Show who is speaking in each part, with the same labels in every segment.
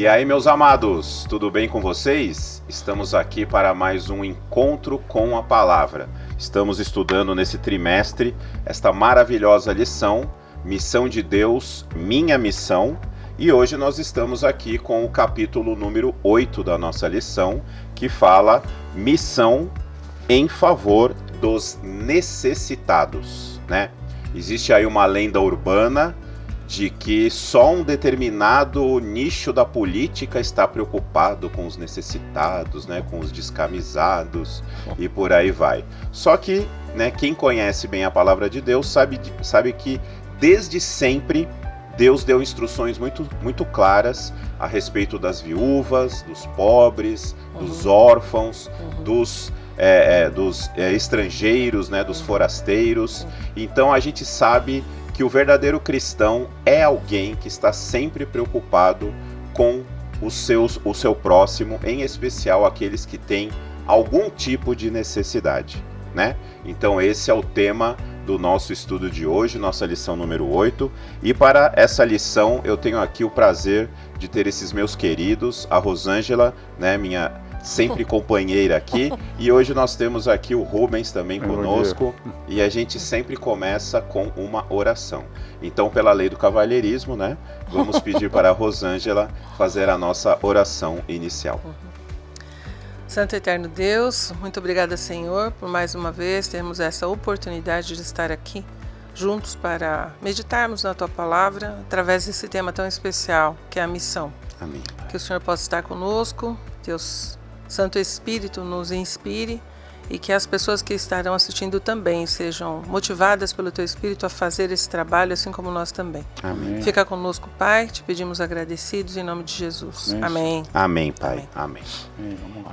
Speaker 1: aí, meus amados, tudo bem com vocês? Estamos aqui para mais um encontro com a palavra. Estamos estudando nesse trimestre esta maravilhosa lição, Missão de Deus, Minha Missão. E hoje nós estamos aqui com o capítulo número 8 da nossa lição, que fala Missão em favor dos necessitados, né? Existe aí uma lenda urbana de que só um determinado nicho da política está preocupado com os necessitados, né, com os descamisados e por aí vai. Só que, né, quem conhece bem a palavra de Deus sabe que desde sempre Deus deu instruções muito claras a respeito das viúvas, dos pobres, dos órfãos, dos estrangeiros, né, dos forasteiros. Então a gente sabe que o verdadeiro cristão é alguém que está sempre preocupado com o seu próximo, em especial aqueles que têm algum tipo de necessidade, né? Então esse é o tema do nosso estudo de hoje, nossa lição número 8. E para essa lição eu tenho aqui o prazer de ter esses meus queridos, a Rosângela, né, minha sempre companheira aqui, e hoje nós temos aqui o Rubens também conosco, e a gente sempre começa com uma oração. Então, pela lei do cavalheirismo, né, vamos pedir para a Rosângela fazer a nossa oração inicial.
Speaker 2: Santo e Eterno Deus, muito obrigada, Senhor, por mais uma vez termos essa oportunidade de estar aqui juntos para meditarmos na Tua Palavra através desse tema tão especial, que é a missão.
Speaker 1: Amém.
Speaker 2: Que o Senhor possa estar conosco, Deus Santo Espírito nos inspire e que as pessoas que estarão assistindo também sejam motivadas pelo Teu Espírito a fazer esse trabalho, assim como nós também.
Speaker 1: Amém.
Speaker 2: Fica conosco, Pai, te pedimos agradecidos em nome de Jesus. Amém.
Speaker 1: Amém, Pai. Amém.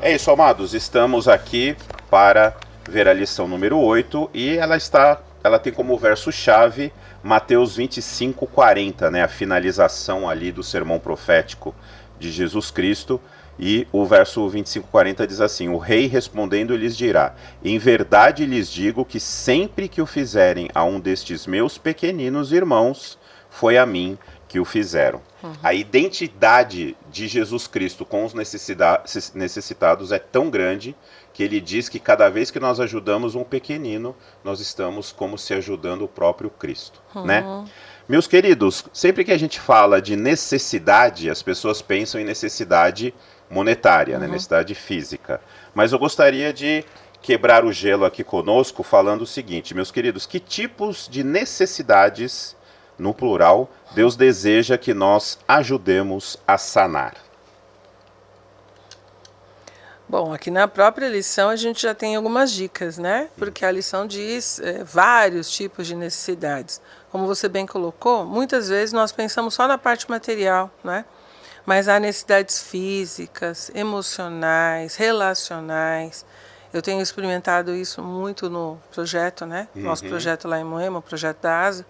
Speaker 1: É isso, amados, estamos aqui para ver a lição número 8 e ela tem como verso-chave Mateus 25:40, né, a finalização ali do sermão profético de Jesus Cristo. E o verso 25:40 diz assim: o rei respondendo lhes dirá: em verdade lhes digo que sempre que o fizerem a um destes meus pequeninos irmãos, foi a mim que o fizeram. A identidade de Jesus Cristo com os necessitados é tão grande que ele diz que cada vez que nós ajudamos um pequenino, nós estamos como se ajudando o próprio Cristo, né? Meus queridos, sempre que a gente fala de necessidade, as pessoas pensam em necessidade monetária, né, necessidade física. Mas eu gostaria de quebrar o gelo aqui conosco falando o seguinte, meus queridos, que tipos de necessidades, no plural, Deus deseja que nós ajudemos a sanar?
Speaker 2: Bom, aqui na própria lição a gente já tem algumas dicas, né? Porque a lição diz vários tipos de necessidades. Como você bem colocou, muitas vezes nós pensamos só na parte material, né? Mas há necessidades físicas, emocionais, relacionais. Eu tenho experimentado isso muito no projeto, né? Nosso projeto lá em Moema, o projeto da ASA.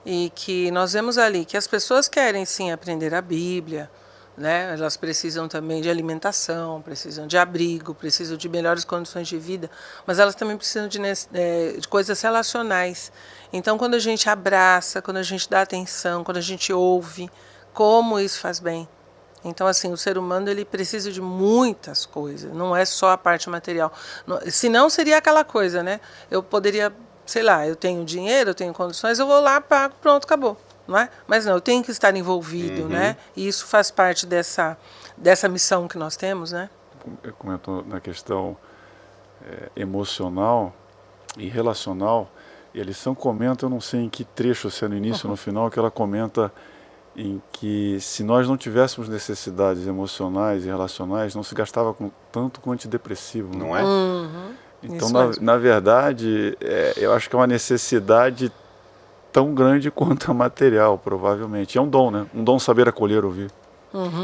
Speaker 2: E que nós vemos ali que as pessoas querem sim aprender a Bíblia, né? Elas precisam também de alimentação, precisam de abrigo, precisam de melhores condições de vida, mas elas também precisam de coisas relacionais. Então, quando a gente abraça, quando a gente dá atenção, quando a gente ouve, como isso faz bem. Então, assim, o ser humano ele precisa de muitas coisas, não é só a parte material. Senão seria aquela coisa, né? Eu poderia, sei lá, eu tenho dinheiro, eu tenho condições, eu vou lá, pago, pronto, acabou. Não é? Mas não, eu tenho que estar envolvido, né? E isso faz parte dessa missão que nós temos, né?
Speaker 3: Eu comento na questão emocional e relacional, e a lição comenta, eu não sei em que trecho, se é no início ou no final, que ela comenta em que se nós não tivéssemos necessidades emocionais e relacionais, não se gastava tanto com antidepressivo. Não é? Então, na verdade, eu acho que é uma necessidade tão grande quanto a material, provavelmente. É um dom, né? Um dom saber acolher, ouvir.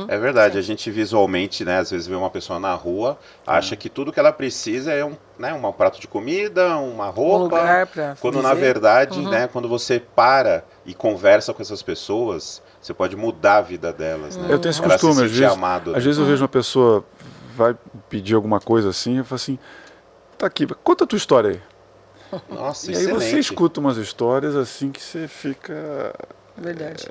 Speaker 1: É verdade, a gente visualmente, né, às vezes vê uma pessoa na rua, acha que tudo que ela precisa é um prato de comida, uma roupa,
Speaker 2: um lugar pra
Speaker 1: quando na verdade, né, quando você para e conversa com essas pessoas, você pode mudar a vida delas, né?
Speaker 3: Eu tenho esse costume, às vezes eu vejo uma pessoa vai pedir alguma coisa assim, eu falo assim, tá aqui, conta a tua história aí.
Speaker 1: Nossa,
Speaker 3: e aí você escuta umas histórias assim que você fica...
Speaker 2: Verdade.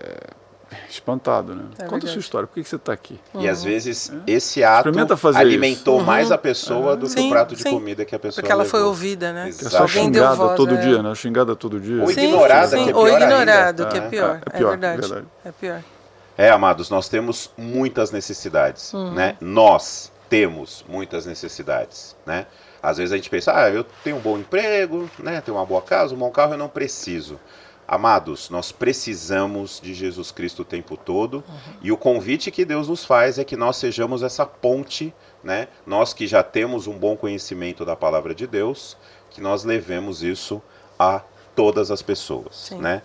Speaker 3: espantado, né? Conta
Speaker 2: verdade.
Speaker 3: a sua história, por que você está aqui?
Speaker 1: E às vezes esse ato
Speaker 3: fazer
Speaker 1: alimentou mais a pessoa do que o prato de comida que a pessoa
Speaker 2: Porque ela
Speaker 1: levou.
Speaker 2: foi ouvida, né?
Speaker 3: É só xingada todo dia, né? Xingada todo dia.
Speaker 1: Ou ignorada, que é pior
Speaker 2: ou ignorado,
Speaker 1: ainda.
Speaker 2: que é pior.
Speaker 3: É pior,
Speaker 2: verdade. É pior.
Speaker 1: Amados, nós temos muitas necessidades, né? Nós temos muitas necessidades, né? Às vezes a gente pensa, eu tenho um bom emprego, né? Tenho uma boa casa, um bom carro, eu não preciso. Amados, nós precisamos de Jesus Cristo o tempo todo, e o convite que Deus nos faz é que nós sejamos essa ponte, né? Nós que já temos um bom conhecimento da palavra de Deus, que nós levemos isso a todas as pessoas, né?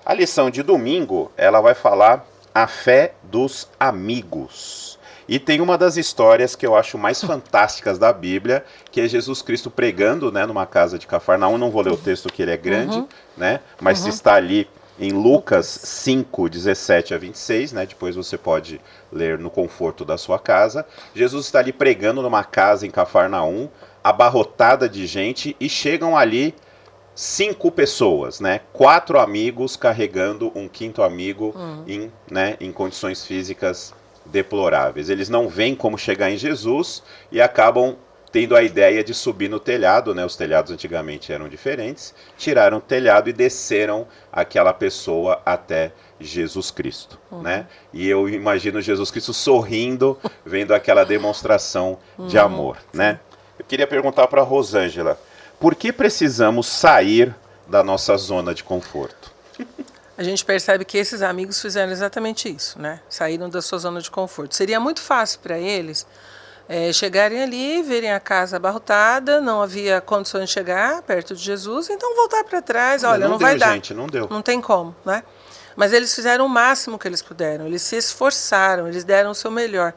Speaker 1: A lição de domingo, ela vai falar a fé dos amigos. E tem uma das histórias que eu acho mais fantásticas da Bíblia, que é Jesus Cristo pregando, né, numa casa de Cafarnaum. Não vou ler o texto que ele é grande, né, mas está ali em Lucas 5, 17 a 26, né, depois você pode ler no conforto da sua casa. Jesus está ali pregando numa casa em Cafarnaum, abarrotada de gente, e chegam ali 5 pessoas, né? 4 amigos carregando um 5º amigo em condições físicas deploráveis. Eles não veem como chegar em Jesus e acabam tendo a ideia de subir no telhado, né? Os telhados antigamente eram diferentes. Tiraram o telhado e desceram aquela pessoa até Jesus Cristo, né? E eu imagino Jesus Cristo sorrindo, vendo aquela demonstração de amor, né? Eu queria perguntar para a Rosângela, por que precisamos sair da nossa zona de conforto?
Speaker 2: A gente percebe que esses amigos fizeram exatamente isso, né? Saíram da sua zona de conforto. Seria muito fácil para eles chegarem ali, verem a casa abarrotada, não havia condições de chegar perto de Jesus, então voltar para trás, olha, não vai dar.
Speaker 1: Gente, não deu.
Speaker 2: Não tem como, né? Mas eles fizeram o máximo que eles puderam, eles se esforçaram, eles deram o seu melhor.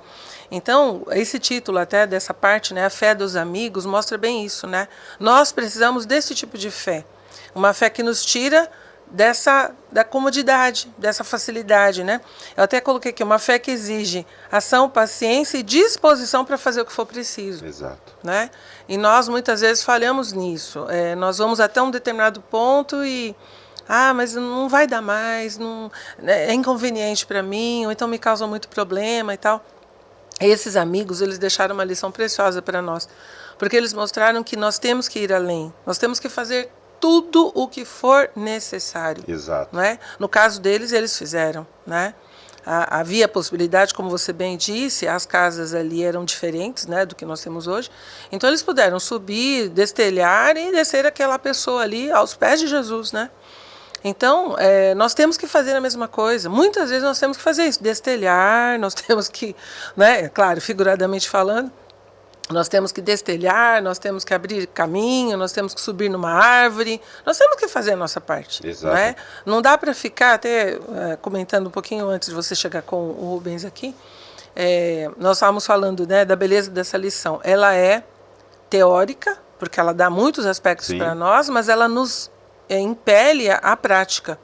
Speaker 2: Então, esse título até dessa parte, né, a fé dos amigos, mostra bem isso, né? Nós precisamos desse tipo de fé, uma fé que nos tira da comodidade, dessa facilidade, né? Eu até coloquei aqui, uma fé que exige ação, paciência e disposição para fazer o que for preciso.
Speaker 1: Exato.
Speaker 2: Né? E nós muitas vezes falhamos nisso. Nós vamos até um determinado ponto e mas não vai dar mais, não, é inconveniente para mim, ou então me causa muito problema e tal. Esses amigos, eles deixaram uma lição preciosa para nós, porque eles mostraram que nós temos que ir além, nós temos que fazer tudo o que for necessário.
Speaker 1: Exato.
Speaker 2: Né? No caso deles, eles fizeram. Né? Havia a possibilidade, como você bem disse, as casas ali eram diferentes, né, do que nós temos hoje. Então eles puderam subir, destelhar e descer aquela pessoa ali aos pés de Jesus. Né? Então, nós temos que fazer a mesma coisa. Muitas vezes nós temos que fazer isso, destelhar, nós temos que, né, claro, figuradamente falando, nós temos que destelhar, nós temos que abrir caminho, nós temos que subir numa árvore, nós temos que fazer a nossa parte.
Speaker 1: Exato.
Speaker 2: Né? Não dá para ficar, até comentando um pouquinho antes de você chegar com o Rubens aqui, nós estávamos falando, né, da beleza dessa lição. Ela é teórica, porque ela dá muitos aspectos para nós, mas ela nos impele à prática.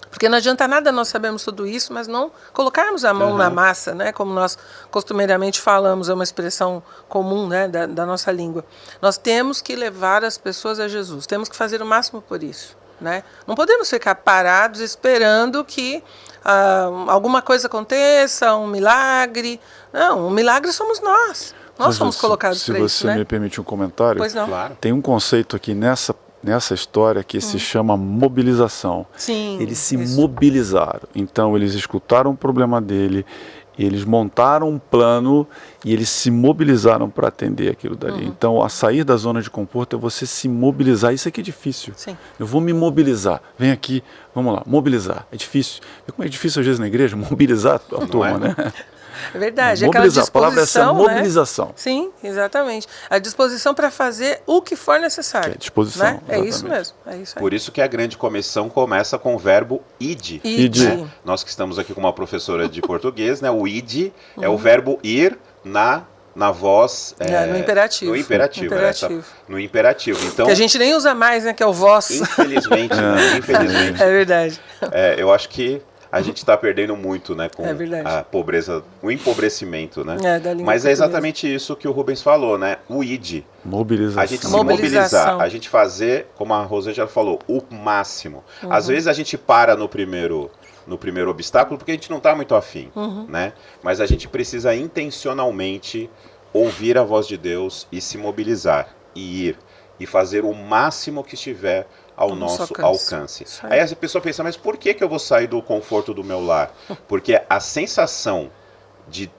Speaker 2: Porque não adianta nada nós sabermos tudo isso, mas não colocarmos a mão na massa, né? Como nós costumeiramente falamos, é uma expressão comum, né, da nossa língua. Nós temos que levar as pessoas a Jesus, temos que fazer o máximo por isso. Né? Não podemos ficar parados esperando que alguma coisa aconteça, um milagre. Não, um milagre somos nós. Nós somos colocados para isso.
Speaker 3: Se você me permite um comentário,
Speaker 2: pois não.
Speaker 1: Claro.
Speaker 3: Tem um conceito aqui nessa história que se chama mobilização.
Speaker 2: Sim,
Speaker 3: eles se mobilizaram. Então, eles escutaram o problema dele, eles montaram um plano e eles se mobilizaram para atender aquilo dali. Então, a sair da zona de conforto é você se mobilizar. Isso aqui é difícil.
Speaker 2: Sim.
Speaker 3: Eu vou me mobilizar. Vem aqui, vamos lá, mobilizar. É difícil. Vê como é difícil às vezes na igreja mobilizar a turma, né?
Speaker 2: É verdade.
Speaker 3: Mobilizar, a palavra é essa, mobilização.
Speaker 2: Né? Sim, exatamente. A disposição para fazer o que for necessário.
Speaker 3: É disposição.
Speaker 2: Né? É isso mesmo. É isso aí.
Speaker 1: Por isso que a grande comissão começa com o verbo id. Né? Nós que estamos aqui com uma professora de português, né? O id é o verbo ir na voz...
Speaker 2: no imperativo.
Speaker 1: No imperativo. No imperativo. Então,
Speaker 2: que a gente nem usa mais, né? Que é o vós.
Speaker 1: Infelizmente, né? Infelizmente.
Speaker 2: É verdade.
Speaker 1: Eu acho que a gente está perdendo muito, né, com
Speaker 2: a
Speaker 1: pobreza, o empobrecimento, né?
Speaker 2: Da língua
Speaker 1: Mas é exatamente isso que o Rubens falou, né? O id.
Speaker 3: Mobilização.
Speaker 1: A gente se mobilizar, a gente fazer, como a Rosângela falou, o máximo. Às vezes a gente para no primeiro no primeiro obstáculo porque a gente não está muito afim, né? Mas a gente precisa intencionalmente ouvir a voz de Deus e se mobilizar e ir e fazer o máximo que estiver ao nosso alcance. Aí a pessoa pensa, mas por que eu vou sair do conforto do meu lar? Porque a sensação de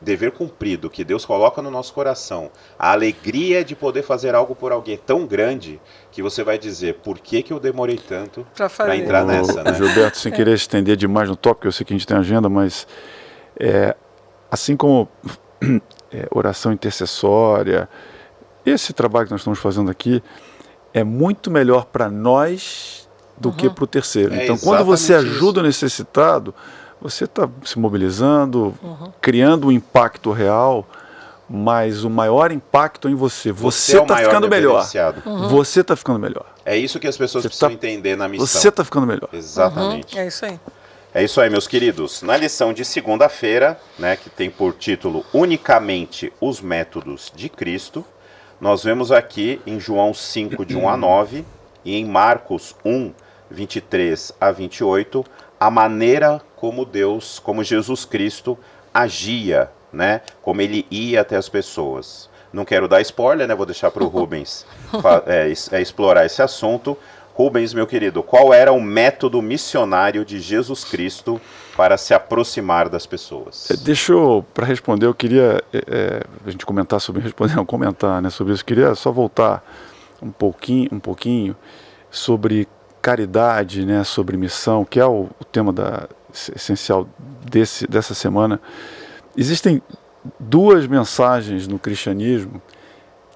Speaker 1: dever cumprido que Deus coloca no nosso coração, a alegria de poder fazer algo por alguém é tão grande que você vai dizer, por que eu demorei tanto para entrar nessa, né?
Speaker 3: Gilberto, sem querer estender demais no tópico, eu sei que a gente tem agenda, mas assim como oração intercessória, esse trabalho que nós estamos fazendo aqui é muito melhor para nós do que para o terceiro. Então, quando você ajuda o necessitado, você está se mobilizando, criando um impacto real, mas o maior impacto é em você. Você está ficando melhor. Você está ficando melhor.
Speaker 1: É isso que as pessoas precisam entender na missão.
Speaker 3: Você está ficando melhor.
Speaker 1: Exatamente.
Speaker 2: É isso aí.
Speaker 1: É isso aí, meus queridos. Na lição de segunda-feira, né, que tem por título Unicamente os Métodos de Cristo, nós vemos aqui em João 5, de 1 a 9, e em Marcos 1, 23 a 28, a maneira como Jesus Cristo agia, né? Como ele ia até as pessoas. Não quero dar spoiler, né? Vou deixar para o Rubens explorar esse assunto. Rubens, meu querido, qual era o método missionário de Jesus Cristo para se aproximar das pessoas?
Speaker 3: Deixa eu, para responder, eu queria a gente comentar sobre sobre isso. Eu queria só voltar um pouquinho sobre caridade, né, sobre missão, que é o tema essencial dessa semana. Existem duas mensagens no cristianismo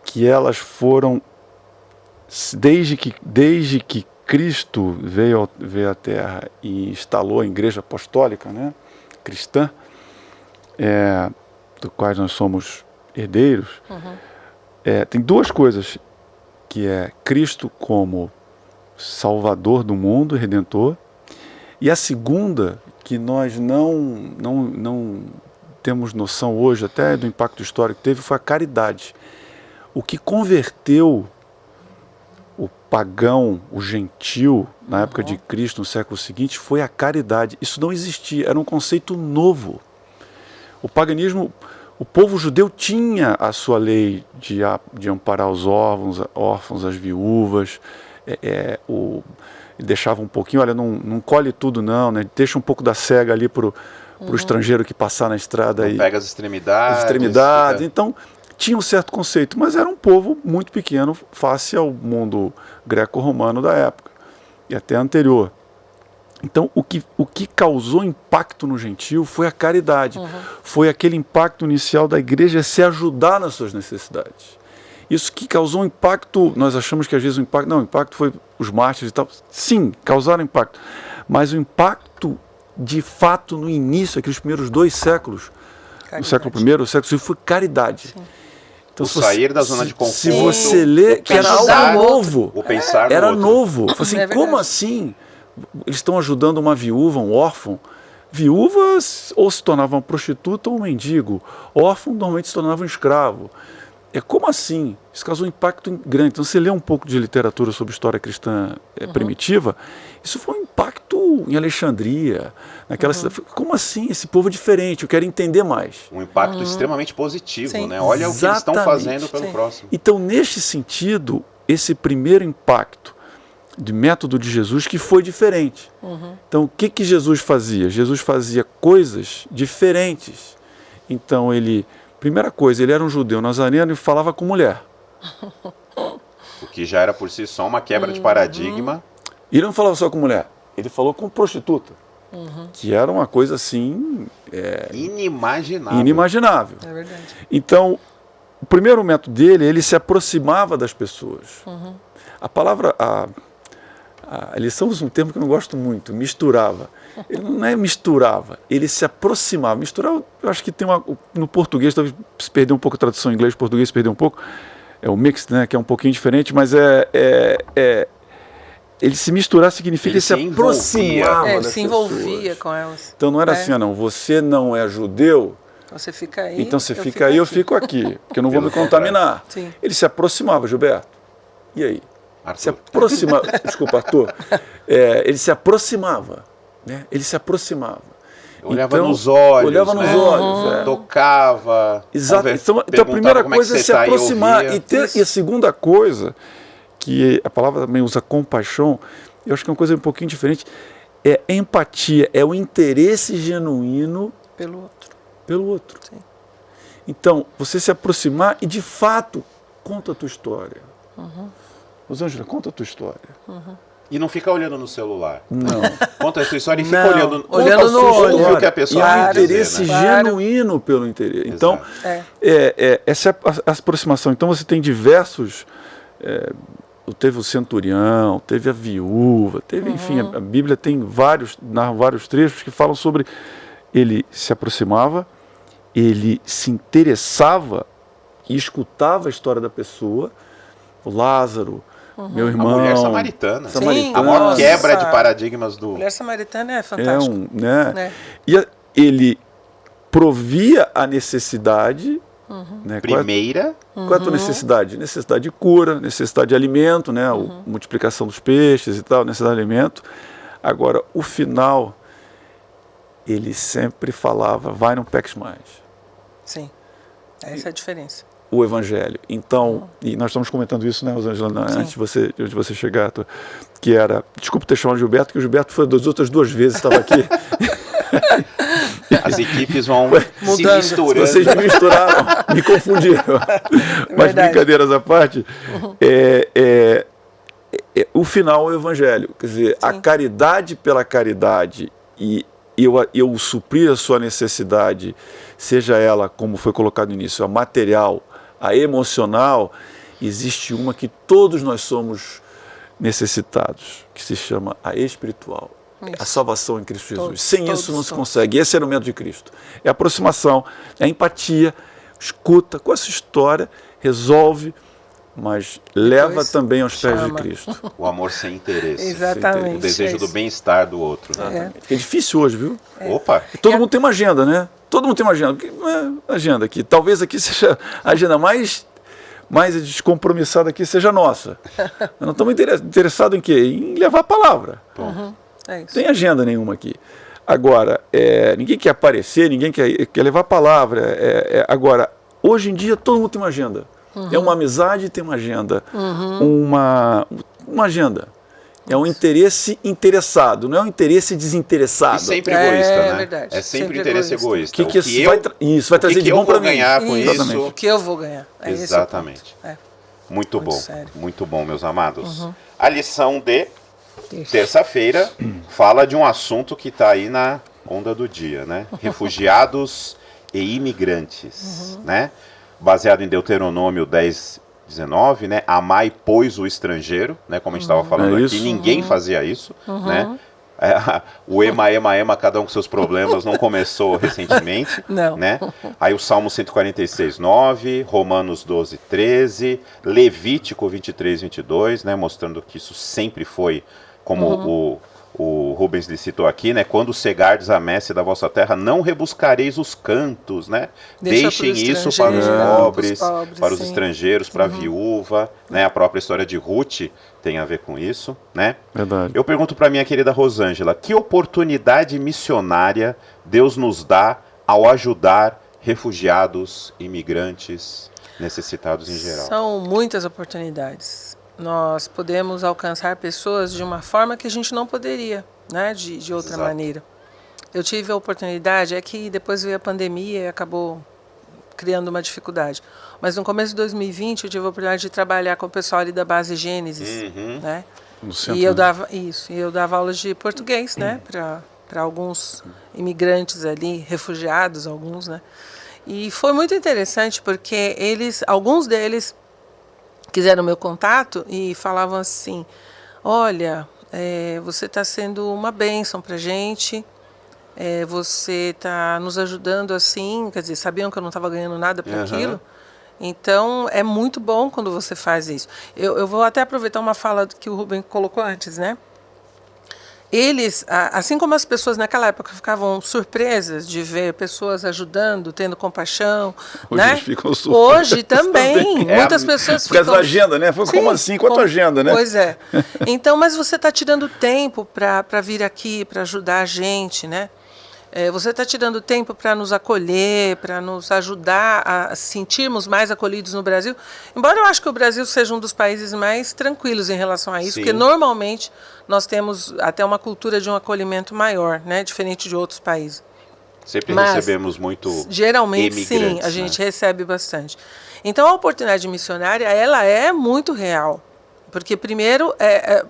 Speaker 3: que elas foram, desde que Cristo veio à Terra e instalou a Igreja Apostólica, né, cristã, do quais nós somos herdeiros, tem duas coisas, que é Cristo como Salvador do mundo, Redentor, e a segunda, que nós não temos noção hoje, até do impacto histórico que teve, foi a caridade. O que converteu o pagão, o gentil, na época de Cristo, no século seguinte, foi a caridade. Isso não existia, era um conceito novo. O paganismo, o povo judeu tinha a sua lei de amparar os órfãos, as viúvas, deixava um pouquinho, olha, não colhe tudo não, né? Deixa um pouco da cega ali para o estrangeiro que passar na estrada.
Speaker 1: Não pega as extremidades.
Speaker 3: Então, tinha um certo conceito, mas era um povo muito pequeno face ao mundo greco-romano da época, e até anterior. Então, o que causou impacto no gentil foi a caridade. Foi aquele impacto inicial da igreja se ajudar nas suas necessidades. Isso que causou um impacto, nós achamos que às vezes o impacto foi os mártires e tal. Sim, causaram impacto. Mas o impacto, de fato, no início, aqueles primeiros 2 séculos, no século I, o século II, foi caridade.
Speaker 2: Sim.
Speaker 1: Então, sair da zona de conforto.
Speaker 3: Se você lê, que era algo novo.
Speaker 1: O pensar
Speaker 3: era
Speaker 1: no
Speaker 3: novo. Assim, como assim? Eles estão ajudando uma viúva, um órfão. Viúvas ou se tornavam prostituta ou um mendigo. Órfão normalmente se tornava um escravo. Como assim? Isso causou um impacto grande. Então, você lê um pouco de literatura sobre história cristã primitiva, isso foi um impacto em Alexandria, naquela cidade. Como assim? Esse povo é diferente, eu quero entender mais.
Speaker 1: Um impacto extremamente positivo, né? Olha o que eles estão fazendo pelo próximo.
Speaker 3: Então, neste sentido, esse primeiro impacto de método de Jesus que foi diferente. Então, o que Jesus fazia? Jesus fazia coisas diferentes. Então, primeira coisa, ele era um judeu nazareno e falava com mulher.
Speaker 1: O que já era por si só uma quebra de paradigma.
Speaker 3: E ele não falava só com mulher, ele falou com prostituta. Que era uma coisa assim... inimaginável.
Speaker 2: É verdade.
Speaker 3: Então, o primeiro método dele, ele se aproximava das pessoas. A palavra... A lição usa um termo que eu não gosto muito, misturava. Ele não misturava, ele se aproximava. Misturar, eu acho que tem no português, talvez se perder um pouco a tradução em inglês, português se perder um pouco, é o mix, né, que é um pouquinho diferente, mas ele se misturar significa ele se aproximava.
Speaker 2: Ele se envolvia com elas.
Speaker 3: Então não era assim, não, você não é judeu,
Speaker 2: você fica aí,
Speaker 3: então você fica aí, eu fico aqui, porque eu não vou me contaminar.
Speaker 2: Sim.
Speaker 3: Ele se aproximava, Gilberto, e aí? se aproximava, desculpa, Arthur, ele se aproximava, né? Ele se aproximava.
Speaker 1: Olhava nos olhos,
Speaker 3: olhava nos olhos,
Speaker 1: tocava.
Speaker 3: Exato. Então a primeira coisa é se aproximar. E a segunda coisa, que a palavra também usa compaixão, eu acho que é uma coisa um pouquinho diferente, é empatia, é o interesse genuíno pelo outro.
Speaker 2: Sim.
Speaker 3: Então, você se aproximar e, de fato, conta a tua história. Rosângela, conta a tua história.
Speaker 1: E não fica olhando no celular.
Speaker 3: Não.
Speaker 1: Conta a sua história e fica olhando
Speaker 2: no olho.
Speaker 1: Ouve o que a pessoa
Speaker 3: e há um
Speaker 1: dizer,
Speaker 3: interesse genuíno pelo interesse. Então, essa é a aproximação. Então, você tem diversos... teve o centurião, teve a viúva, teve, enfim, a Bíblia tem narra vários trechos que falam sobre ele se aproximava, ele se interessava e escutava a história da pessoa, o Lázaro, meu irmão.
Speaker 1: A mulher samaritana.
Speaker 2: Sim,
Speaker 1: a maior quebra de paradigmas do...
Speaker 2: A mulher samaritana é fantástica.
Speaker 3: E ele provia a necessidade... Né?
Speaker 1: Primeira.
Speaker 3: Qual é a tua necessidade? Necessidade de cura, necessidade de alimento, né? A multiplicação dos peixes e tal, necessidade de alimento. Agora, o final, ele sempre falava, vai, não peques mais.
Speaker 2: Sim, essa é a diferença.
Speaker 3: O Evangelho. Então, e nós estamos comentando isso, né, Rosângela, antes de você chegar, que era, desculpa ter chamado Gilberto, que o Gilberto foi das outras 2 vezes, estava aqui.
Speaker 1: As equipes vão se misturando.
Speaker 3: Vocês me misturaram, me confundiram. Mas brincadeiras à parte, o final é o Evangelho. Quer dizer, a caridade pela caridade e eu suprir a sua necessidade, seja ela, como foi colocado no início, a material, a emocional, existe uma que todos nós somos necessitados, que se chama a espiritual. Isso. A salvação em Cristo Jesus. Sem isso não se consegue. Esse é o momento de Cristo. É a aproximação, é a empatia, escuta com essa história, resolve, mas leva também aos pés de Cristo.
Speaker 1: O amor sem interesse.
Speaker 2: Exatamente.
Speaker 1: O desejo do bem-estar do outro.
Speaker 3: Né? É difícil hoje, viu?
Speaker 1: Opa!
Speaker 3: Todo mundo tem uma agenda, né? Todo mundo tem uma agenda. Agenda aqui. Talvez aqui seja a agenda mais descompromissada aqui seja a nossa. Nós não estamos interessados em quê? Em levar a palavra.
Speaker 2: É isso.
Speaker 3: Não tem agenda nenhuma aqui. Agora, ninguém quer aparecer, ninguém quer levar a palavra. Agora, hoje em dia, todo mundo tem uma agenda. É uma amizade, tem uma agenda. Uma agenda. É um interesse interessado, não é um interesse desinteressado.
Speaker 1: E sempre egoísta, né?
Speaker 2: Verdade.
Speaker 1: É sempre interesse egoísta.
Speaker 3: Isso vai trazer de bom para mim.
Speaker 1: Ganhar com isso?
Speaker 2: O que eu vou ganhar.
Speaker 1: Exatamente. Muito bom.
Speaker 2: Sério.
Speaker 1: Muito bom, meus amados. A lição de terça-feira fala de um assunto que está aí na onda do dia, né? Refugiados e imigrantes, né? Baseado em Deuteronômio 10:19, né? Amai, pois, o estrangeiro, né? Como a gente estava falando aqui, ninguém fazia isso, né? O ema, cada um com seus problemas, não começou recentemente, né? Aí o Salmo 146:9, Romanos 12:13, Levítico 23:22, né? Mostrando que isso sempre foi, como o Rubens lhe citou aqui, né? Quando cegardes a messe da vossa terra, não rebuscareis os cantos, né? Deixem isso para os pobres, para os estrangeiros, para a viúva, né? A própria história de Ruth tem a ver com isso, né?
Speaker 3: Verdade.
Speaker 1: Eu pergunto para minha querida Rosângela, que oportunidade missionária Deus nos dá ao ajudar refugiados, imigrantes, necessitados em geral?
Speaker 2: São muitas oportunidades. Nós podemos alcançar pessoas de uma forma que a gente não poderia, né? De outra maneira. Eu tive a oportunidade, que depois veio a pandemia e acabou criando uma dificuldade. Mas no começo de 2020 eu tive a oportunidade de trabalhar com o pessoal ali da base Gênesis, né? E eu dava aulas de português, né? Para alguns imigrantes ali, refugiados, alguns, né? E foi muito interessante porque alguns deles quiseram meu contato e falavam assim: olha, você está sendo uma bênção para a gente, você está nos ajudando assim, quer dizer, sabiam que eu não estava ganhando nada para aquilo, então é muito bom quando você faz isso. Eu vou até aproveitar uma fala que o Rubem colocou antes, né? eles, assim como as pessoas naquela época ficavam surpresas de ver pessoas ajudando, tendo compaixão,
Speaker 3: hoje
Speaker 2: né?
Speaker 3: eles ficam
Speaker 2: Hoje também. Muitas pessoas
Speaker 3: ficam... Por causa da agenda, né? Foi como assim? Qual a tua agenda, né?
Speaker 2: Pois é. Então, mas você está tirando tempo para vir aqui, para ajudar a gente, né? Você está tirando tempo para nos acolher, para nos ajudar a sentirmos mais acolhidos no Brasil. Embora eu acho que o Brasil seja um dos países mais tranquilos em relação a isso,
Speaker 1: Sim.
Speaker 2: porque normalmente nós temos até uma cultura de um acolhimento maior, né, diferente de outros países.
Speaker 1: Sempre recebemos muito
Speaker 2: geralmente sim, a gente recebe bastante. Então a oportunidade missionária, ela é muito real. Porque primeiro,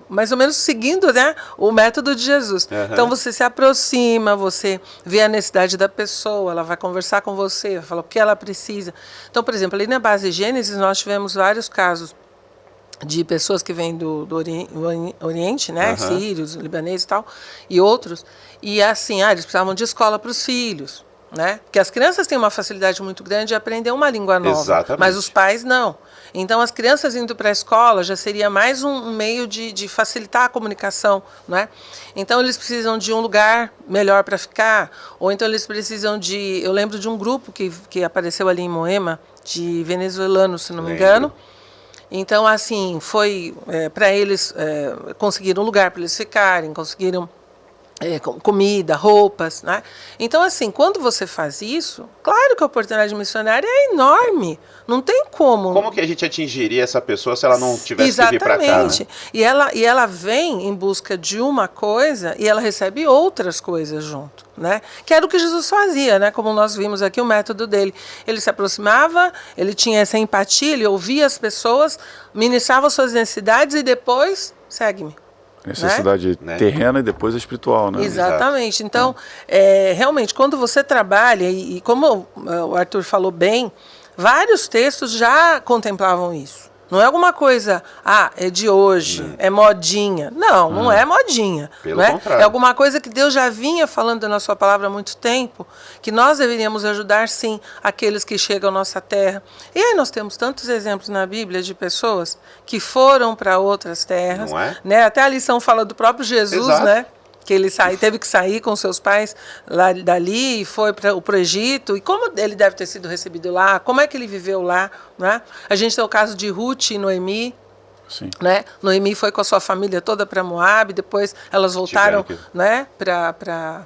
Speaker 2: mais ou menos seguindo, né, o método de Jesus. Então você se aproxima, você vê a necessidade da pessoa, ela vai conversar com você, vai falar o que ela precisa. Então, por exemplo, ali na base Gênesis nós tivemos vários casos de pessoas que vêm do Oriente, né, sírios, libaneses e tal, e outros, e assim, eles precisavam de escola para os filhos, né, porque as crianças têm uma facilidade muito grande de aprender uma língua nova,
Speaker 1: exatamente,
Speaker 2: mas os pais não. Então, as crianças indo para a escola já seria mais um meio de facilitar a comunicação, né? Então, eles precisam de um lugar melhor para ficar, ou então eles precisam de... Eu lembro de um grupo que apareceu ali em Moema, de venezuelanos, se não me engano. Então, assim, foi para eles conseguiram um lugar para eles ficarem, conseguiram comida, roupas, né? Então, assim, quando você faz isso, claro que a oportunidade missionária é enorme. Não tem como.
Speaker 1: Como que a gente atingiria essa pessoa se ela não tivesse que vir para cá?
Speaker 2: Exatamente. E ela vem em busca de uma coisa e ela recebe outras coisas junto, né? Que era o que Jesus fazia, né? Como nós vimos aqui o método dele. Ele se aproximava, ele tinha essa empatia, ele ouvia as pessoas, ministrava suas necessidades e depois, segue-me.
Speaker 3: Necessidade terrena e depois a espiritual, né?
Speaker 2: Exatamente. Então, realmente, quando você trabalha, e como o Arthur falou bem, vários textos já contemplavam isso. Não é alguma coisa, é de hoje, é modinha. Não, não é modinha.
Speaker 1: Pelo
Speaker 2: não é?
Speaker 1: contrário.
Speaker 2: É alguma coisa que Deus já vinha falando na sua palavra há muito tempo, que nós deveríamos ajudar, sim, aqueles que chegam à nossa terra. E aí nós temos tantos exemplos na Bíblia de pessoas que foram para outras terras.
Speaker 1: Não é?
Speaker 2: Né? Até a lição fala do próprio Jesus,
Speaker 1: exato,
Speaker 2: né? Que ele teve que sair com seus pais dali e foi para o Egito. E como ele deve ter sido recebido lá, como é que ele viveu lá, né? A gente tem o caso de Ruth e Noemi.
Speaker 3: Sim.
Speaker 2: Né? Noemi foi com a sua família toda para Moab, depois elas voltaram, né, para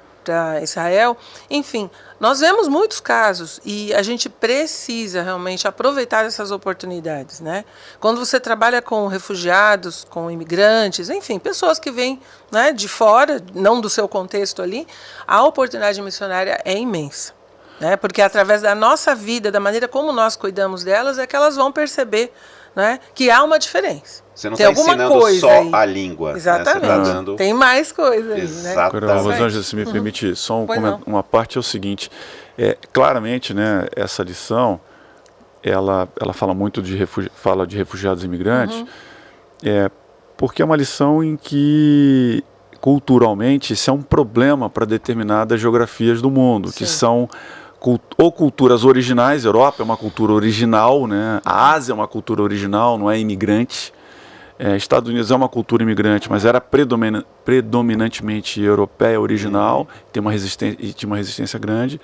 Speaker 2: Israel. Enfim, nós vemos muitos casos e a gente precisa realmente aproveitar essas oportunidades, né? Quando você trabalha com refugiados, com imigrantes, enfim, pessoas que vêm, né, de fora, não do seu contexto ali, a oportunidade missionária é imensa, né? Porque através da nossa vida, da maneira como nós cuidamos delas, é que elas vão perceber, né, que há uma diferença.
Speaker 1: Você não está ensinando só a língua.
Speaker 2: Exatamente.
Speaker 1: Né? Você tá dando...
Speaker 2: Tem mais coisa aí, né?
Speaker 3: Agora, Rosângela, se me permite só uma parte, é o seguinte. Claramente, né, essa lição, ela fala muito de refugiados e imigrantes, porque é uma lição em que, culturalmente, isso é um problema para determinadas geografias do mundo, que são... ou culturas originais, a Europa é uma cultura original, né? A Ásia é uma cultura original, não é imigrante. Estados Unidos é uma cultura imigrante, mas era predominantemente europeia, original, tinha uma resistência grande.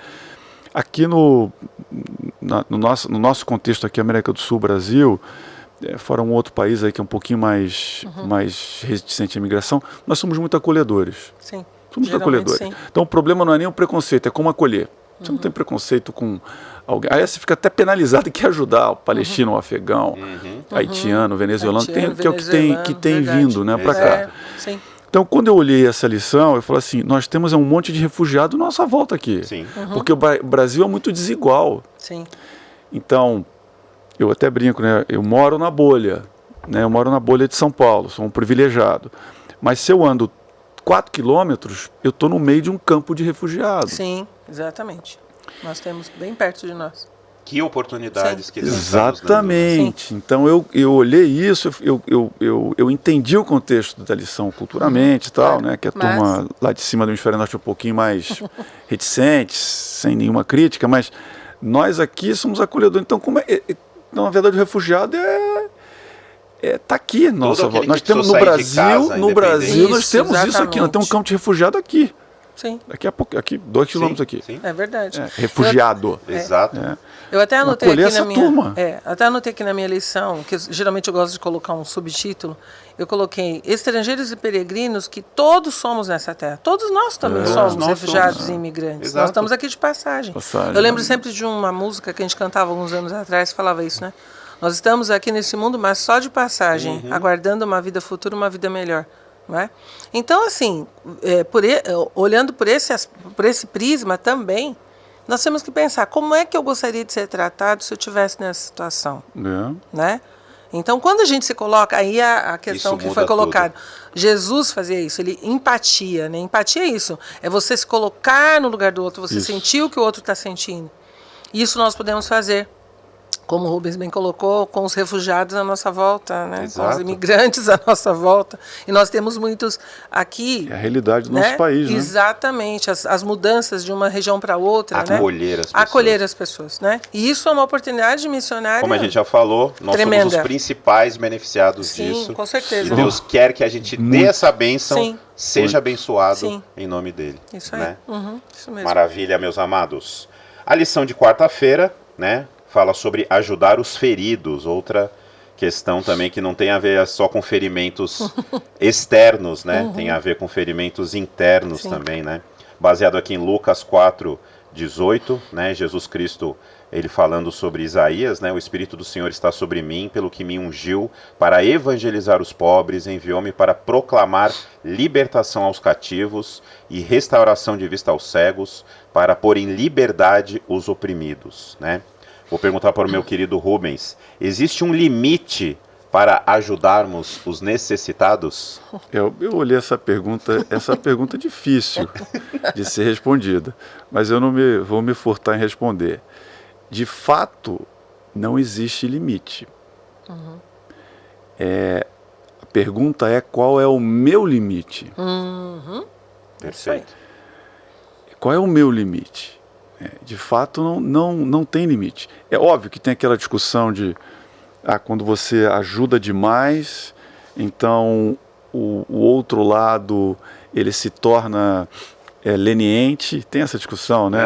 Speaker 3: Aqui no nosso contexto aqui, América do Sul, Brasil, fora um outro país aí que é um pouquinho mais resistente à imigração, nós somos muito acolhedores.
Speaker 2: Sim.
Speaker 3: Somos muito acolhedores. Sim. Então o problema não é nem o preconceito, é como acolher. Você não tem preconceito com alguém. Aí você fica até penalizado que ajudar o palestino, o afegão, haitiano, venezuelano, que é o que tem vindo, né, para cá.
Speaker 2: Sim.
Speaker 3: Então, quando eu olhei essa lição, eu falei assim, nós temos um monte de refugiado à nossa volta aqui.
Speaker 1: Sim.
Speaker 3: Porque o Brasil é muito desigual.
Speaker 2: Sim.
Speaker 3: Então, eu até brinco, né, eu moro na bolha, né, eu moro na bolha de São Paulo, sou um privilegiado. Mas se eu ando 4 quilômetros, eu estou no meio de um campo de refugiados.
Speaker 2: Sim, exatamente. Nós temos bem perto de nós.
Speaker 1: Que oportunidades que Deus
Speaker 3: exatamente.
Speaker 1: Dando, né?
Speaker 3: Então eu olhei isso, eu entendi o contexto da lição culturalmente e tal, né? Que a turma lá de cima do hemisfério norte é um pouquinho mais reticente, sem nenhuma crítica, mas nós aqui somos acolhedores. Então, na verdade, o refugiado Está aqui, nossa volta. Nós temos
Speaker 1: no Brasil,
Speaker 3: nós temos isso aqui, nós temos um campo de refugiado aqui.
Speaker 2: Sim.
Speaker 3: Daqui a pouco, aqui, 2 quilômetros aqui.
Speaker 2: Sim. É verdade.
Speaker 3: Refugiado.
Speaker 1: Exato.
Speaker 2: Eu até anotei aqui
Speaker 3: na minha.
Speaker 2: Até anotei aqui na minha lição, que geralmente eu gosto de colocar um subtítulo. Eu coloquei estrangeiros e peregrinos, que todos somos nessa terra. Todos nós também somos refugiados e imigrantes.
Speaker 1: Exato.
Speaker 2: Nós estamos aqui de passagem. Eu lembro sempre de uma música que a gente cantava alguns anos atrás, que falava isso, né? Nós estamos aqui nesse mundo, mas só de passagem, aguardando uma vida futura, uma vida melhor. Não é? Então, assim, olhando por esse prisma também, nós temos que pensar, como é que eu gostaria de ser tratado se eu estivesse nessa situação? Né? Então, quando a gente se coloca, aí a questão que foi colocada, Jesus fazia isso, empatia, né? Empatia é isso, é você se colocar no lugar do outro, você sentir o que o outro está sentindo. Isso nós podemos fazer, como o Rubens bem colocou, com os refugiados à nossa volta, né? Com os imigrantes à nossa volta. E nós temos muitos aqui...
Speaker 3: É a realidade do nosso país, né?
Speaker 2: Exatamente, as mudanças de uma região para outra.
Speaker 1: Acolher as pessoas.
Speaker 2: Acolher as pessoas, né? E isso é uma oportunidade missionária.
Speaker 1: Como a gente já falou, nós somos os principais beneficiados disso.
Speaker 2: Sim, com certeza.
Speaker 1: E Deus quer que a gente dê essa bênção, seja abençoado em nome dele.
Speaker 2: Isso aí.
Speaker 1: Né?
Speaker 2: Isso mesmo.
Speaker 1: Maravilha, meus amados. A lição de quarta-feira, né? Fala sobre ajudar os feridos, outra questão também que não tem a ver só com ferimentos externos, né? Tem a ver com ferimentos internos também, né? Baseado aqui em Lucas 4:18, né? Jesus Cristo, ele falando sobre Isaías, né? O Espírito do Senhor está sobre mim, pelo que me ungiu para evangelizar os pobres, enviou-me para proclamar libertação aos cativos e restauração de vista aos cegos, para pôr em liberdade os oprimidos, né? Vou perguntar para o meu querido Rubens, existe um limite para ajudarmos os necessitados?
Speaker 3: Eu olhei essa pergunta é difícil de ser respondida, mas eu vou me furtar em responder. De fato, não existe limite. A pergunta é qual é o meu limite?
Speaker 1: Perfeito.
Speaker 3: Qual é o meu limite? De fato, não tem limite. É óbvio que tem aquela discussão de quando você ajuda demais, então o outro lado ele se torna leniente. Tem essa discussão, né?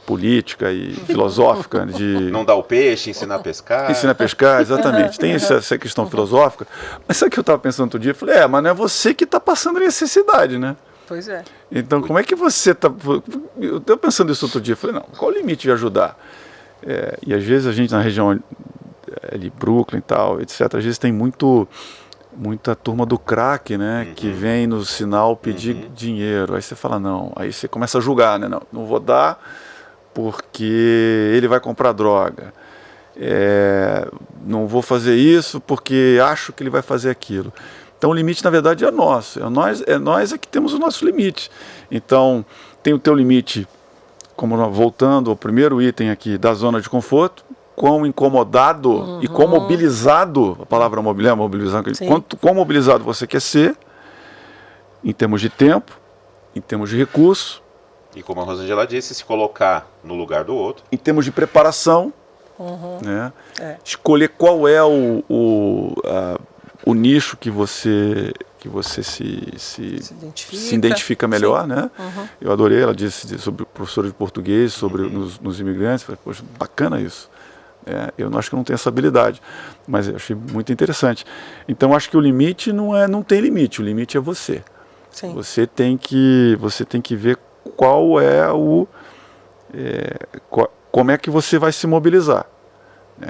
Speaker 3: Política e filosófica.
Speaker 1: Não dá o peixe, ensina a pescar.
Speaker 3: Ensina a pescar, exatamente. Tem essa questão filosófica. Mas sabe o que eu estava pensando outro dia? Eu falei, mas não é você que está passando necessidade, né?
Speaker 2: Pois é.
Speaker 3: Então, como é que você está... Eu estou pensando isso outro dia, eu falei, não, qual o limite de ajudar? E às vezes a gente na região ali, Brooklyn e tal, etc., às vezes tem muita turma do crack, né, que vem no sinal pedir dinheiro. Aí você fala, não, aí você começa a julgar, né, não vou dar porque ele vai comprar droga. Não vou fazer isso porque acho que ele vai fazer aquilo. Então o limite, na verdade, é nosso. É nós que temos o nosso limite. Então, tem o teu limite, voltando ao primeiro item aqui, da zona de conforto, quão incomodado e quão mobilizado, a palavra mobilizado, quão mobilizado você quer ser, em termos de tempo, em termos de recurso.
Speaker 1: E como a Rosângela disse, se colocar no lugar do outro.
Speaker 3: Em termos de preparação, né? Escolher qual é o nicho que você se identifica melhor, né? Eu adorei, ela disse sobre professores de português, sobre nos imigrantes. Falei, poxa, bacana isso. Eu acho que eu não tenho essa habilidade, mas eu achei muito interessante. Então acho que o limite não tem limite, o limite é você.
Speaker 2: Sim.
Speaker 3: Você tem que ver qual é como é que você vai se mobilizar.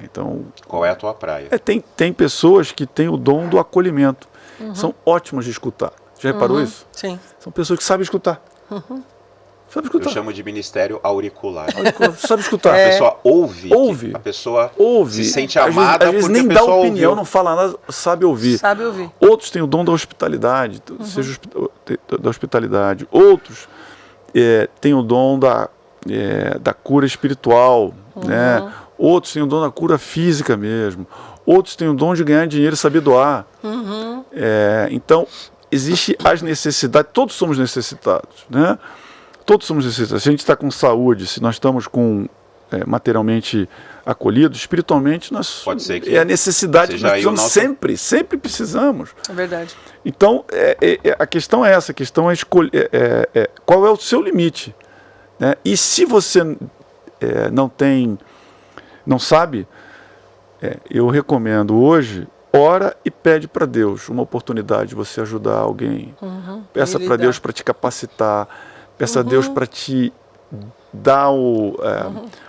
Speaker 3: Então,
Speaker 1: qual é a tua praia?
Speaker 3: Tem pessoas que têm o dom do acolhimento. São ótimas de escutar. Já reparou isso?
Speaker 2: Sim.
Speaker 3: São pessoas que sabem escutar. Sabe escutar.
Speaker 1: Eu chamo de ministério auricular.
Speaker 3: Sabe escutar.
Speaker 1: A pessoa ouve. A pessoa se sente amada.
Speaker 3: Às vezes nem dá opinião, não fala nada, sabe ouvir. Outros têm o dom da hospitalidade, seja da hospitalidade. Outros têm o dom da cura espiritual, né? Outros têm o dom da cura física mesmo. Outros têm o dom de ganhar dinheiro e saber doar. Então, existe as necessidades, todos somos necessitados, né? Todos somos necessitados. Se a gente está com saúde, se nós estamos com materialmente acolhidos, espiritualmente nós
Speaker 1: Pode ser que
Speaker 3: é a necessidade que nós precisamos sempre precisamos.
Speaker 2: É verdade.
Speaker 3: Então, a questão é essa, a questão é escolher qual é o seu limite. Né? E se você não sabe, eu recomendo hoje, ora e pede para Deus uma oportunidade de você ajudar alguém. Peça para Deus para te capacitar, peça a Deus para te dar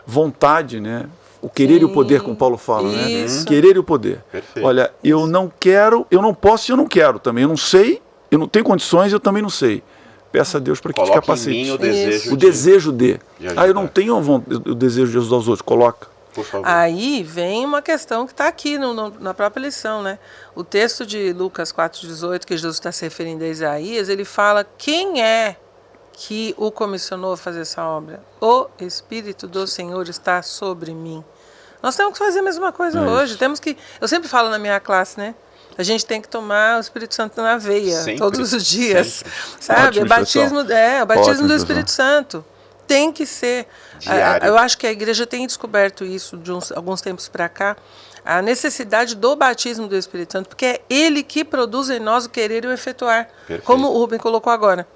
Speaker 3: vontade, né? O querer e o poder, como Paulo fala, né? Querer e o poder.
Speaker 1: Perfeito.
Speaker 3: Olha, eu não quero, eu não posso e eu não quero também. Eu não sei, eu não tenho condições, eu também não sei. Peça a Deus para que te capacite.
Speaker 1: Em mim o
Speaker 3: desejo de.
Speaker 1: ajudar.
Speaker 3: Eu não tenho o desejo de ajudar os outros. Coloca.
Speaker 1: Por favor.
Speaker 2: Aí vem uma questão que está aqui na própria lição, né? O texto de Lucas 4,18, que Jesus está se referindo a Isaías, ele fala quem é que o comissionou a fazer essa obra. O Espírito do Senhor está sobre mim. Nós temos que fazer a mesma coisa hoje. Temos que. Eu sempre falo na minha classe, né? A gente tem que tomar o Espírito Santo na veia todos os dias. Sabe? O batismo do Espírito Santo. Tem que ser. Eu acho que a igreja tem descoberto isso de alguns tempos para cá, a necessidade do batismo do Espírito Santo, porque é ele que produz em nós o querer e o efetuar.
Speaker 1: Perfeito.
Speaker 2: Como o Rubem colocou agora.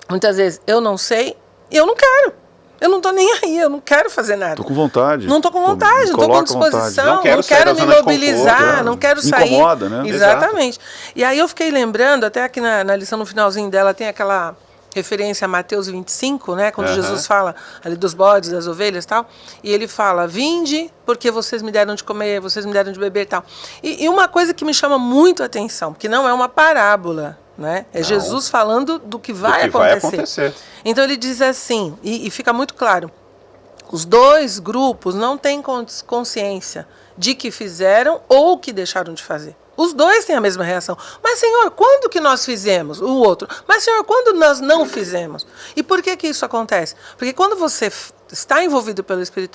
Speaker 2: Muitas vezes eu não sei e eu não quero. Eu não estou nem aí, eu não quero fazer nada.
Speaker 3: Estou com vontade.
Speaker 2: Não estou com vontade, não estou com disposição, não quero me mobilizar, não quero sair.
Speaker 3: Incomoda, né?
Speaker 2: Exatamente. E aí eu fiquei lembrando, até aqui na lição no finalzinho dela tem aquela referência a Mateus 25, né, quando Jesus fala ali dos bodes, das ovelhas e tal, e ele fala, vinde porque vocês me deram de comer, vocês me deram de beber e tal. E uma coisa que me chama muito a atenção, porque não é uma parábola, né? É Jesus falando do que vai acontecer. Então ele diz assim, e fica muito claro, os dois grupos não têm consciência de que fizeram ou que deixaram de fazer. Os dois têm a mesma reação. Mas, Senhor, quando que nós fizemos? O outro. Mas, Senhor, quando nós não fizemos? E por que isso acontece? Porque quando você está envolvido pelo Espírito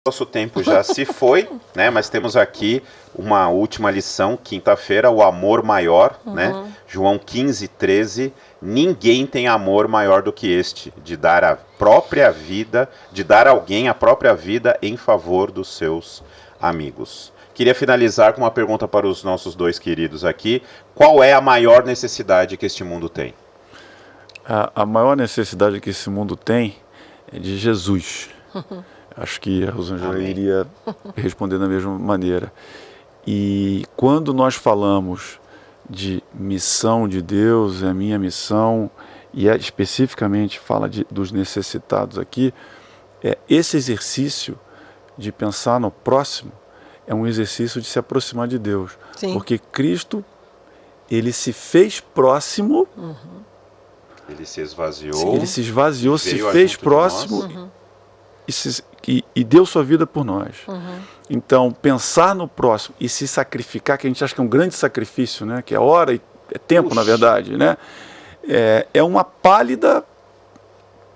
Speaker 1: Nosso tempo já se foi, né? Mas temos aqui uma última lição, quinta-feira, o amor maior, né? João 15:13. Ninguém tem amor maior do que este, de dar a própria vida, de dar a alguém a própria vida em favor dos seus amigos. Queria finalizar com uma pergunta para os nossos dois queridos aqui. Qual é a maior necessidade que este mundo tem?
Speaker 3: A maior necessidade que esse mundo tem é de Jesus. Acho que a Rosângela iria responder da mesma maneira. E quando nós falamos de missão de Deus, é a minha missão, e especificamente fala dos necessitados aqui, esse exercício de pensar no próximo é um exercício de se aproximar de Deus.
Speaker 2: Sim.
Speaker 3: Porque Cristo, ele se fez próximo,
Speaker 1: ele se esvaziou,
Speaker 3: se fez próximo e deu sua vida por nós. Então, pensar no próximo e se sacrificar, que a gente acha que é um grande sacrifício, né? Que é hora e é tempo, na verdade, né? É uma pálida,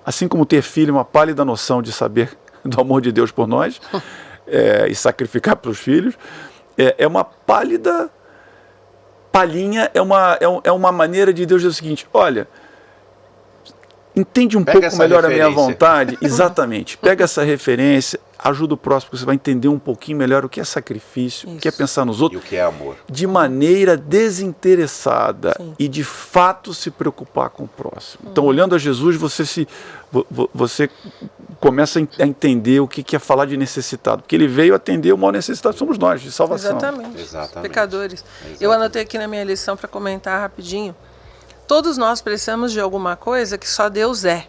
Speaker 3: assim como ter filho, uma pálida noção de saber do amor de Deus por nós e sacrificar pelos filhos. É uma pálida palhinha, é uma maneira de Deus dizer o seguinte, olha, entende pouco melhor a minha vontade, exatamente, pega essa referência, ajuda o próximo, porque você vai entender um pouquinho melhor o que é sacrifício, o que é pensar nos outros.
Speaker 1: E o que é amor.
Speaker 3: De maneira desinteressada e de fato se preocupar com o próximo. Então, olhando a Jesus, você começa a entender o que é falar de necessitado, porque ele veio atender o maior necessitado, somos nós, de salvação.
Speaker 2: Exatamente. Pecadores. Eu anotei aqui na minha lição para comentar rapidinho. Todos nós precisamos de alguma coisa que só Deus é.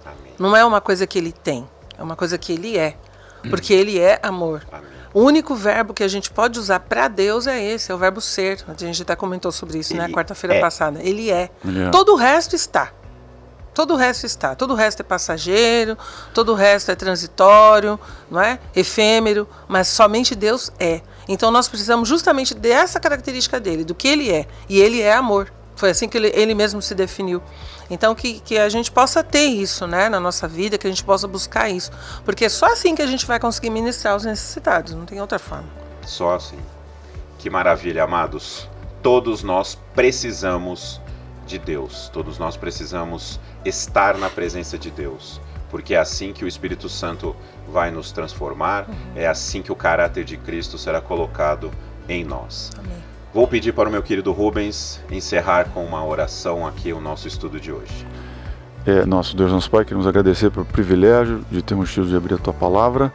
Speaker 1: Amém.
Speaker 2: Não é uma coisa que Ele tem, é uma coisa que Ele é. Porque Ele é amor.
Speaker 1: Amém.
Speaker 2: O único verbo que a gente pode usar para Deus é esse, é o verbo ser. A gente até comentou sobre isso, né, quarta-feira passada. Ele é. Todo o resto está. Todo o resto está. Todo o resto é passageiro, todo o resto é transitório, não é? Efêmero, mas somente Deus é. Então nós precisamos justamente dessa característica dele, do que Ele é. E Ele é amor. Foi assim que ele mesmo se definiu. Então, que a gente possa ter isso, né, na nossa vida, que a gente possa buscar isso. Porque é só assim que a gente vai conseguir ministrar os necessitados, não tem outra forma.
Speaker 1: Só assim. Que maravilha, amados. Todos nós precisamos de Deus. Todos nós precisamos estar na presença de Deus. Porque é assim que o Espírito Santo vai nos transformar, é assim que o caráter de Cristo será colocado em nós.
Speaker 2: Amém.
Speaker 1: Vou pedir para o meu querido Rubens encerrar com uma oração aqui o nosso estudo de hoje.
Speaker 3: Nosso Deus, nosso Pai, queremos agradecer pelo privilégio de termos tido de abrir a Tua Palavra,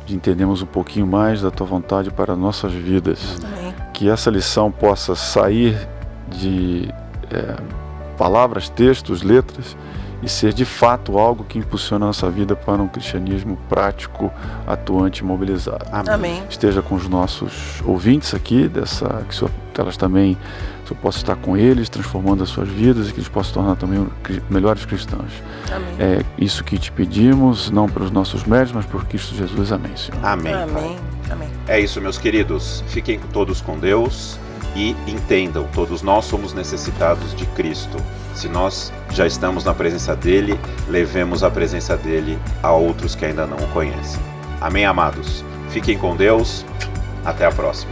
Speaker 3: de entendermos um pouquinho mais da Tua vontade para nossas vidas.
Speaker 2: Amém.
Speaker 3: Que essa lição possa sair de palavras, textos, letras, e ser de fato algo que impulsiona a nossa vida para um cristianismo prático, atuante e mobilizado.
Speaker 2: Amém.
Speaker 3: Esteja com os nossos ouvintes aqui, que elas também, o Senhor possa estar com eles, transformando as suas vidas e que eles possam tornar também melhores cristãos.
Speaker 2: Amém.
Speaker 3: É isso que te pedimos, não pelos nossos méritos, mas por Cristo Jesus. Amém, Senhor.
Speaker 1: Amém.
Speaker 2: Amém. Amém.
Speaker 1: É isso, meus queridos. Fiquem todos com Deus e entendam, todos nós somos necessitados de Cristo. Se nós já estamos na presença dele, levemos a presença dele a outros que ainda não o conhecem. Amém, amados? Fiquem com Deus. Até a próxima.